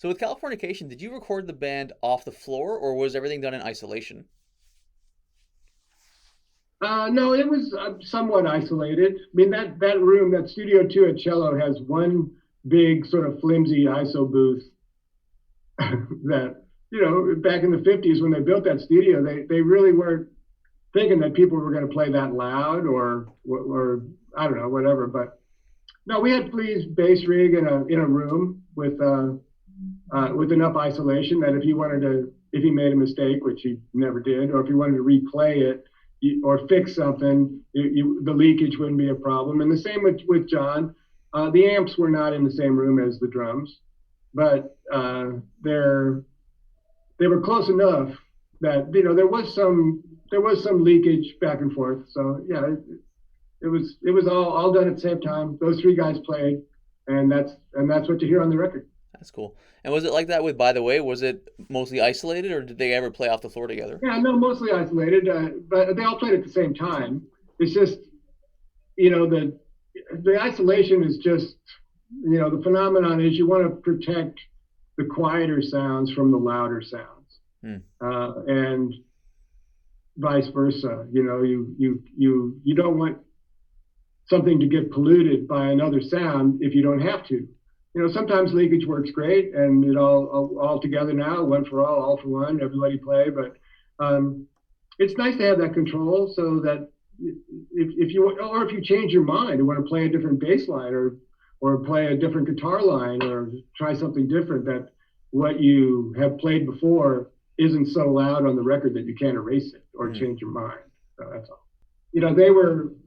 So with Californication, did you record the band off the floor, or was everything done in isolation? No, it was somewhat isolated. I mean, that room, that Studio 2 at Cello has one big sort of flimsy ISO booth that, back in the 50s when they built that studio, they really weren't thinking that people were going to play that loud or I don't know, whatever. But no, we had Flea's bass rig in a room with enough isolation that if he made a mistake, which he never did, or if he wanted to replay it or fix something, the leakage wouldn't be a problem. And the same with John. The amps were not in the same room as the drums, but they were close enough that there was some leakage back and forth. So yeah, it was all done at the same time. Those three guys played, and that's what you hear on the record. That's cool. And was it like that with By the Way? Was it mostly isolated, or did they ever play off the floor together? Yeah, no, mostly isolated, but they all played at the same time. It's just, the isolation is just, the phenomenon is you want to protect the quieter sounds from the louder sounds, Hmm. and vice versa. You don't want something to get polluted by another sound if you don't have to. Sometimes leakage works great, and all together now, one for all for one, everybody play. But it's nice to have that control, so that if you change your mind and want to play a different bass line or play a different guitar line or try something different, that what you have played before isn't so loud on the record that you can't erase it or Hmm. change your mind. So that's all.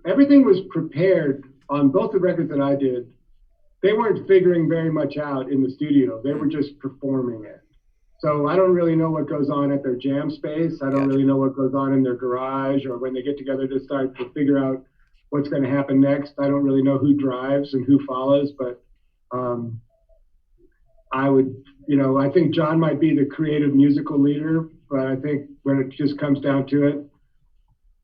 Everything was prepared on both the records that I did. They weren't figuring very much out in the studio. They Hmm. were just performing it. So I don't really know what goes on at their jam space. I don't Gotcha. really know what goes on in their garage or when they get together to start to figure out what's going to happen next. I don't really know who drives and who follows, but um, I would, I think John might be the creative musical leader, but I think when it just comes down to it,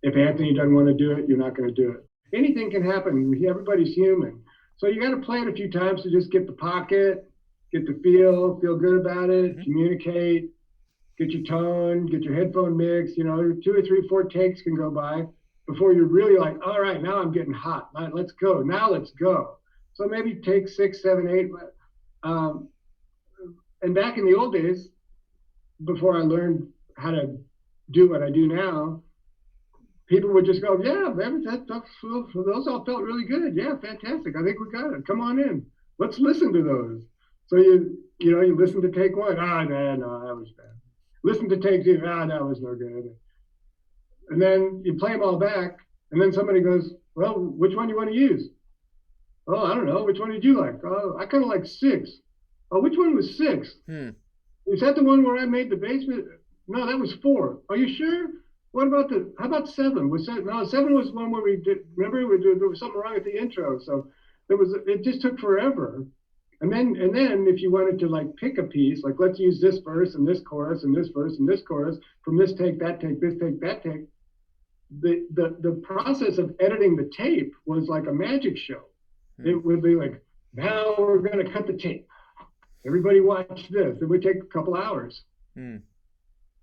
if Anthony doesn't want to do it, you're not going to do it. Anything can happen. Everybody's human. So you got to play it a few times to just get the pocket, get the feel good about it, Hmm. communicate, get your tone, get your headphone mix. Two or three, four takes can go by before you're really like, all right, now I'm getting hot. Let's go. Now let's go. So maybe take six, seven, eight. Um, and back in the old days, before I learned how to do what I do now, people would just go, yeah, those all felt really good. Yeah, fantastic. I think we got it. Come on in. Let's listen to those. So you listen to take one. Ah, no, that was bad. Listen to take two. Ah, that was no good. And then you play them all back, and then somebody goes, well, which one do you want to use? Oh, I don't know. Which one did you like? Oh, I kind of like six. Oh, which one was six? Hmm. Is that the one where I made the basement? No, that was four. Are you sure? How about seven? No, seven was one where we did, remember, there was something wrong at the intro. So it just took forever. And then if you wanted to like pick a piece, like let's use this verse and this chorus and this verse and this chorus from this take, that take, this take, that take, the process of editing the tape was like a magic show. Hmm. It would be like, now we're going to cut the tape. Everybody watch this. It would take a couple hours. Hmm.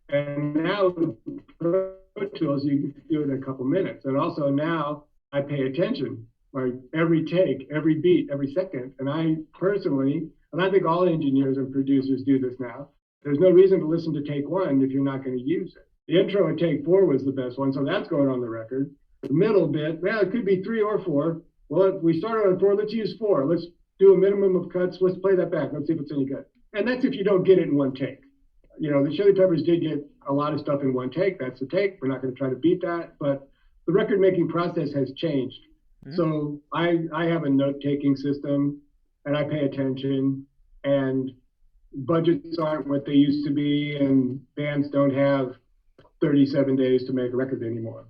And now with Pro Tools, you can do it in a couple minutes. And also now I pay attention, like every take, every beat, every second. And I personally, and I think all engineers and producers do this now, there's no reason to listen to take one if you're not going to use it. The intro at take four was the best one, so that's going on the record. The middle bit, well, it could be three or four. Well, if we started on four, let's use four. Let's do a minimum of cuts. Let's play that back. Let's see if it's any good. And that's if you don't get it in one take. The Chili Peppers did get a lot of stuff in one take. That's the take. We're not going to try to beat that. But the record making process has changed. Hmm. So I have a note taking system and I pay attention, and budgets aren't what they used to be, and bands don't have 37 days to make a record anymore.